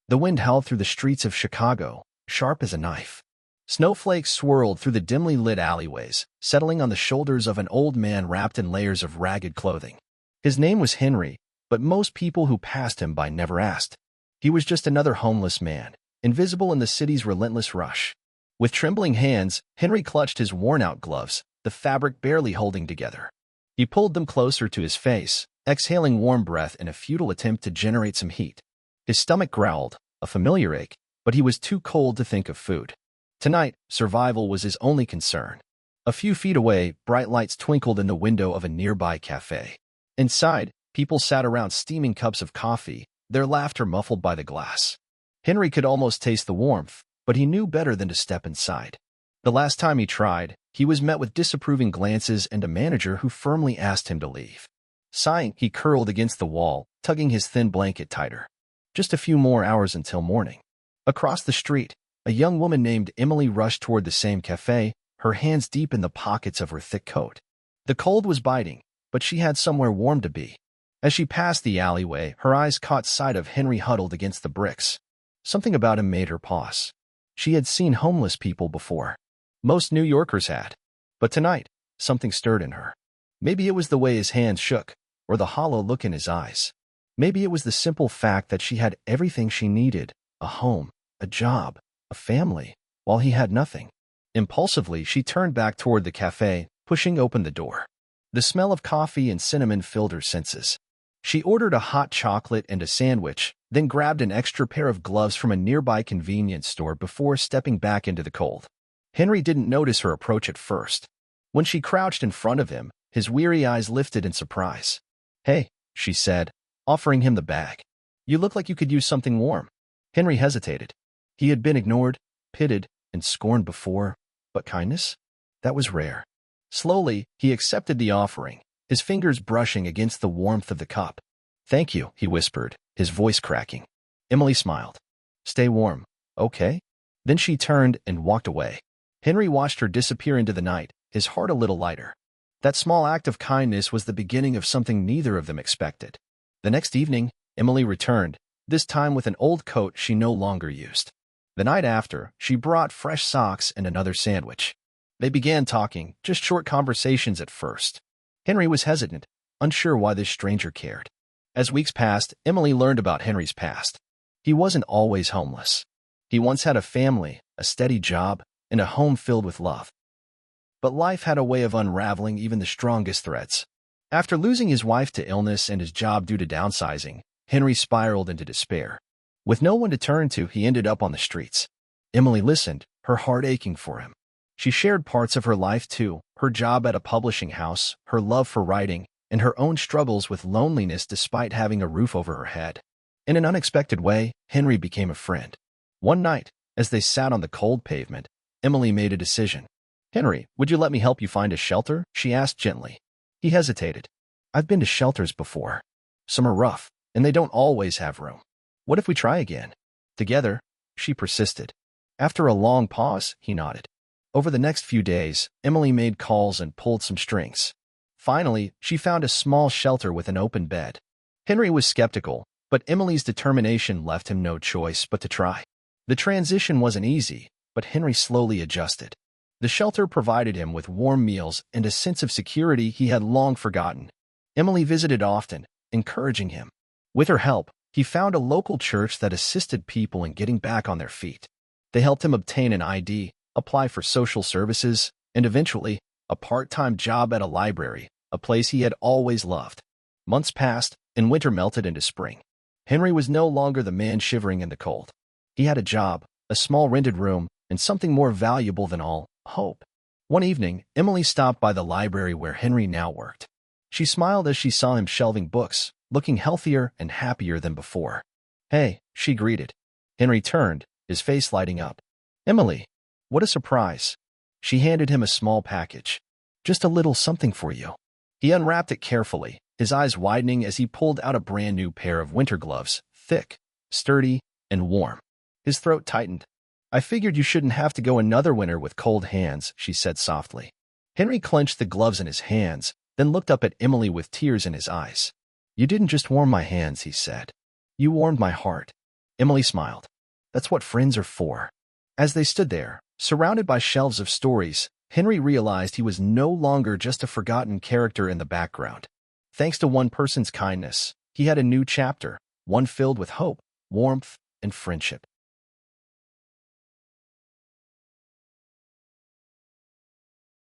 The wind howled through the streets of Chicago, sharp as a knife. Snowflakes swirled through the dimly lit alleyways, settling on the shoulders of an old man wrapped in layers of ragged clothing. His name was Henry, but most people who passed him by never asked. He was just another homeless man, invisible in the city's relentless rush. With trembling hands, Henry clutched his worn-out gloves, the fabric barely holding together. He pulled them closer to his face, exhaling warm breath in a futile attempt to generate some heat. His stomach growled, a familiar ache, but he was too cold to think of food. Tonight, survival was his only concern. A few feet away, bright lights twinkled in the window of a nearby cafe. Inside, people sat around steaming cups of coffee, their laughter muffled by the glass. Henry could almost taste the warmth, but he knew better than to step inside. The last time he tried, he was met with disapproving glances and a manager who firmly asked him to leave. Sighing, he curled against the wall, tugging his thin blanket tighter. Just a few more hours until morning. Across the street, a young woman named Emily rushed toward the same cafe, her hands deep in the pockets of her thick coat. The cold was biting, but she had somewhere warm to be. As she passed the alleyway, her eyes caught sight of Henry huddled against the bricks. Something about him made her pause. She had seen homeless people before. Most New Yorkers had. But tonight, something stirred in her. Maybe it was the way his hands shook, or the hollow look in his eyes. Maybe it was the simple fact that she had everything she needed, a home, a job, a family, while he had nothing. Impulsively, she turned back toward the cafe, pushing open the door. The smell of coffee and cinnamon filled her senses. She ordered a hot chocolate and a sandwich, then grabbed an extra pair of gloves from a nearby convenience store before stepping back into the cold. Henry didn't notice her approach at first. When she crouched in front of him, his weary eyes lifted in surprise. "Hey," she said, offering him the bag. "You look like you could use something warm." Henry hesitated. He had been ignored, pitied, and scorned before, but kindness? That was rare. Slowly, he accepted the offering, his fingers brushing against the warmth of the cup. "Thank you," he whispered, his voice cracking. Emily smiled. "Stay warm, okay?" Then she turned and walked away. Henry watched her disappear into the night, his heart a little lighter. That small act of kindness was the beginning of something neither of them expected. The next evening, Emily returned, this time with an old coat she no longer used. The night after, she brought fresh socks and another sandwich. They began talking, just short conversations at first. Henry was hesitant, unsure why this stranger cared. As weeks passed, Emily learned about Henry's past. He wasn't always homeless. He once had a family, a steady job, and a home filled with love. But life had a way of unraveling even the strongest threads. After losing his wife to illness and his job due to downsizing, Henry spiraled into despair. With no one to turn to, he ended up on the streets. Emily listened, her heart aching for him. She shared parts of her life too, her job at a publishing house, her love for writing, and her own struggles with loneliness despite having a roof over her head. In an unexpected way, Henry became a friend. One night, as they sat on the cold pavement, Emily made a decision. "Henry, would you let me help you find a shelter?" she asked gently. He hesitated. "I've been to shelters before. Some are rough, and they don't always have room. What if we try again?" "Together," she persisted. After a long pause, he nodded. Over the next few days, Emily made calls and pulled some strings. Finally, she found a small shelter with an open bed. Henry was skeptical, but Emily's determination left him no choice but to try. The transition wasn't easy, but Henry slowly adjusted. The shelter provided him with warm meals and a sense of security he had long forgotten. Emily visited often, encouraging him. With her help, he found a local church that assisted people in getting back on their feet. They helped him obtain an ID, apply for social services, and eventually, a part-time job at a library, a place he had always loved. Months passed, and winter melted into spring. Henry was no longer the man shivering in the cold. He had a job, a small rented room, and something more valuable than all, hope. One evening, Emily stopped by the library where Henry now worked. She smiled as she saw him shelving books, looking healthier and happier than before. "Hey," she greeted. Henry turned, his face lighting up. "Emily, what a surprise." She handed him a small package. "Just a little something for you." He unwrapped it carefully, his eyes widening as he pulled out a brand new pair of winter gloves, thick, sturdy, and warm. His throat tightened. "I figured you shouldn't have to go another winter with cold hands," she said softly. Henry clenched the gloves in his hands, then looked up at Emily with tears in his eyes. "You didn't just warm my hands," he said. "You warmed my heart." Emily smiled. That's what friends are for. As they stood there, surrounded by shelves of stories, Henry realized he was no longer just a forgotten character in the background. Thanks to one person's kindness, he had a new chapter, one filled with hope, warmth, and friendship.